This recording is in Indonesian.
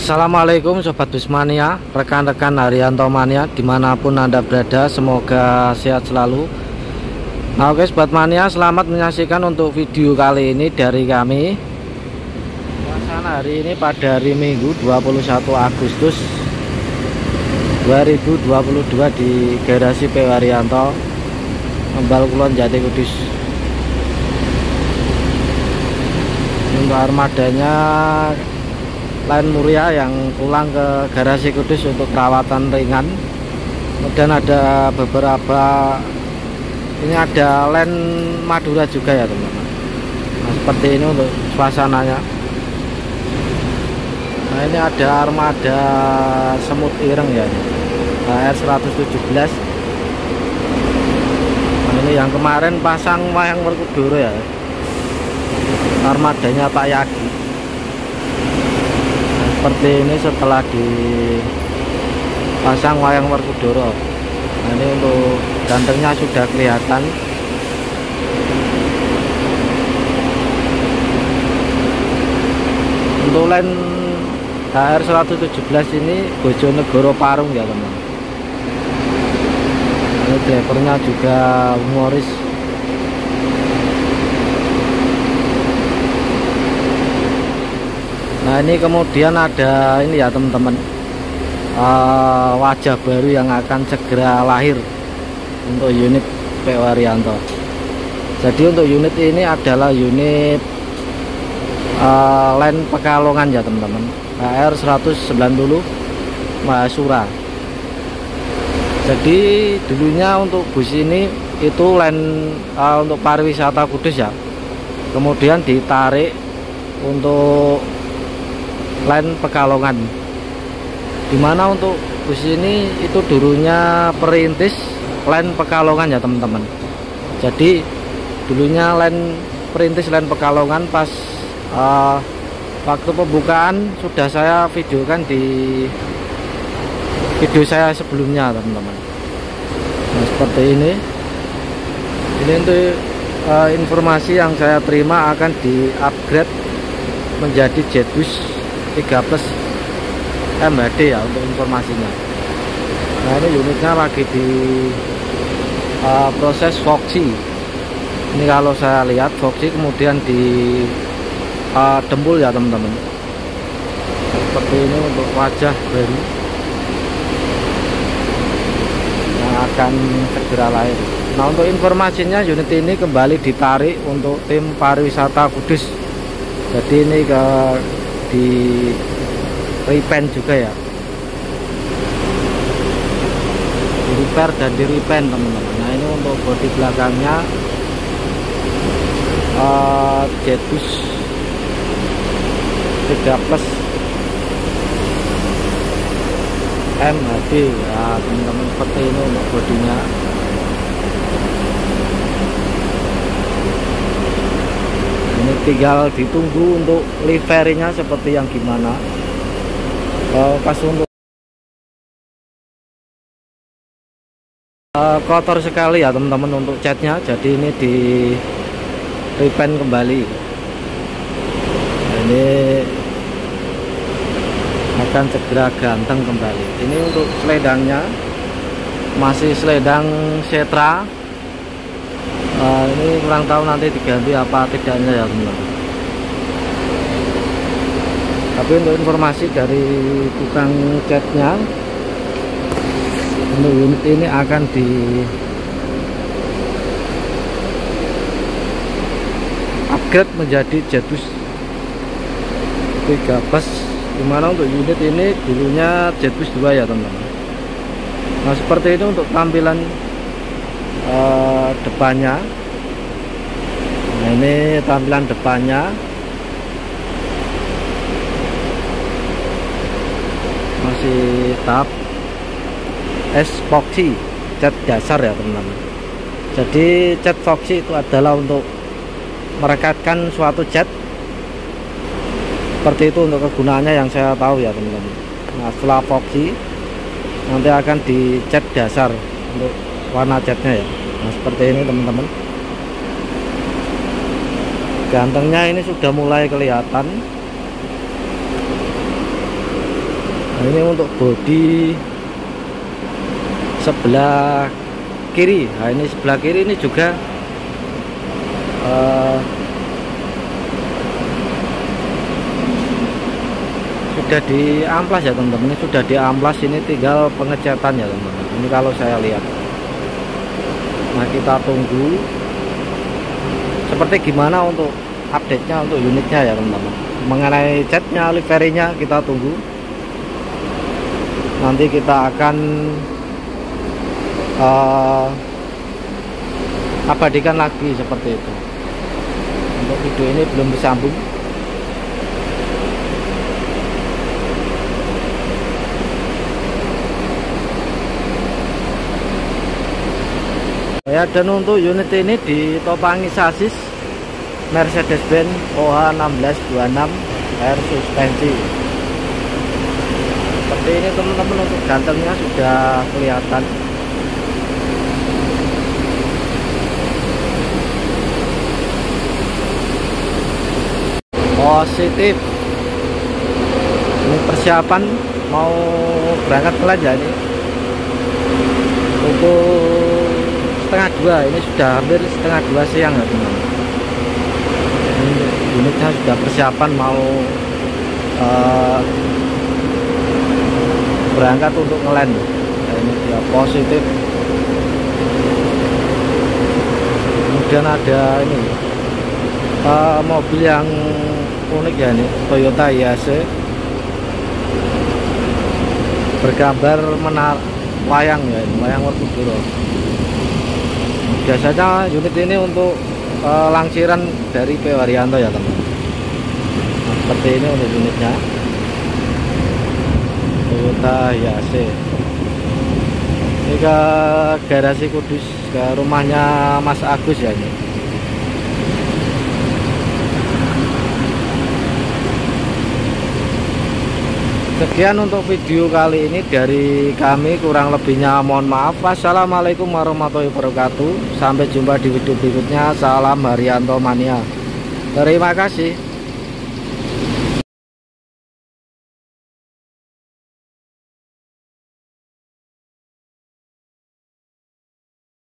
Assalamualaikum Sobat Busmania, rekan-rekan Haryanto Mania dimanapun Anda berada, semoga sehat selalu. Nah oke Sobat Mania, selamat menyaksikan untuk video kali ini dari kami. Suasana hari ini pada hari Minggu 21 Agustus 2022 di garasi PW Haryanto, Membal Kulon Jati Kudus. Untuk armadanya Line Muria yang pulang ke garasi Kudus untuk perawatan ringan. Kemudian ada beberapa, ini ada line Madura juga ya teman-teman. Nah seperti ini untuk suasananya. Nah ini ada armada semut ireng ya, HR117. Nah ini yang kemarin pasang wayang Werkudara ya, armadanya Pak Yagi. Seperti ini setelah dipasang wayang Werkudara. Nah ini untuk gantengnya sudah kelihatan. Untuk line HR117 ini Bojonegoro Parung ya teman. Ini drivernya juga humoris. Nah ini kemudian ada ini ya teman-teman, wajah baru yang akan segera lahir untuk unit PW Haryanto. Jadi untuk unit ini adalah unit line Pekalongan ya teman-teman, HR190 Mahasura. Jadi dulunya untuk bus ini itu line untuk pariwisata Kudus ya, kemudian ditarik untuk line Pekalongan, dimana untuk bus ini itu dulunya perintis line Pekalongan ya teman-teman. Jadi dulunya line perintis line Pekalongan. Pas waktu pembukaan sudah saya videokan di video saya sebelumnya teman-teman. Nah seperti ini untuk informasi yang saya terima akan di upgrade menjadi Jetbus 3+ MHD ya untuk informasinya. Nah ini unitnya lagi di proses voxy. Ini kalau saya lihat voxy kemudian di dempul ya teman-teman. Seperti ini untuk wajah baru yang akan segera lahir. Nah untuk informasinya unit ini kembali ditarik untuk tim pariwisata Kudus. Jadi ini di repaint juga ya, di repair dan di repaint teman-teman. Nah ini untuk bodi belakangnya Jetbus 3+ MHD ya teman-teman. Seperti ini untuk bodinya. Ini tinggal ditunggu untuk liverynya seperti yang gimana. Pas untuk kotor sekali ya teman-teman untuk catnya. Jadi ini di repaint kembali. Ini akan segera ganteng kembali. Ini untuk seledangnya masih seledang Setra. Ini kurang tahu nanti diganti apa tidaknya ya teman-teman. Tapi untuk informasi dari tukang catnya, untuk unit ini akan di upgrade menjadi Jetbus 3+, dimana untuk unit ini dulunya Jetbus 2 ya teman-teman. Nah seperti ini untuk tampilan depannya. Nah ini tampilan depannya masih tahap epoxy cat dasar ya teman-teman. Jadi cat epoxy itu adalah untuk merekatkan suatu cat. Seperti itu untuk kegunaannya yang saya tahu ya teman-teman. Nah setelah epoxy nanti akan dicat dasar untuk warna catnya ya. Nah seperti ini teman-teman. Gantengnya ini sudah mulai kelihatan. Nah, ini untuk bodi sebelah kiri. Nah, ini sebelah kiri ini juga sudah diamplas ya teman-teman. Ini sudah diamplas, ini tinggal pengecatan ya teman-teman. Ini kalau saya lihat. Nah, kita tunggu seperti gimana untuk update-nya untuk unitnya ya teman-teman. Mengenai catnya, liverinya kita tunggu. Nanti kita akan abadikan lagi seperti itu. Untuk video ini belum disambung. Ya, dan untuk unit ini ditopangi sasis Mercedes-Benz OH1626 air suspensi. Seperti ini teman-teman, untuk gantengnya sudah kelihatan. Positif. Ini persiapan mau berangkat ke Lanja ini. Pukul setengah 2, ini sudah hampir setengah 2 siang ya teman-teman. Unitnya sudah persiapan mau berangkat untuk ngeland. Nah, ini dia positif. Kemudian ada ini mobil yang unik ya, ini Toyota Hiace bergambar wayang ya, ini wayang Werkudara. Biasanya unit ini untuk langsiran dari P. Waryanto ya teman. Nah, seperti ini untuk unitnya Toyota Hiace. Ini ke garasi Kudus, ke rumahnya Mas Agus ya ini. Sekian untuk video kali ini dari kami, kurang lebihnya mohon maaf. Wassalamualaikum warahmatullahi wabarakatuh. Sampai jumpa di video berikutnya. Salam Haryanto Mania. Terima kasih.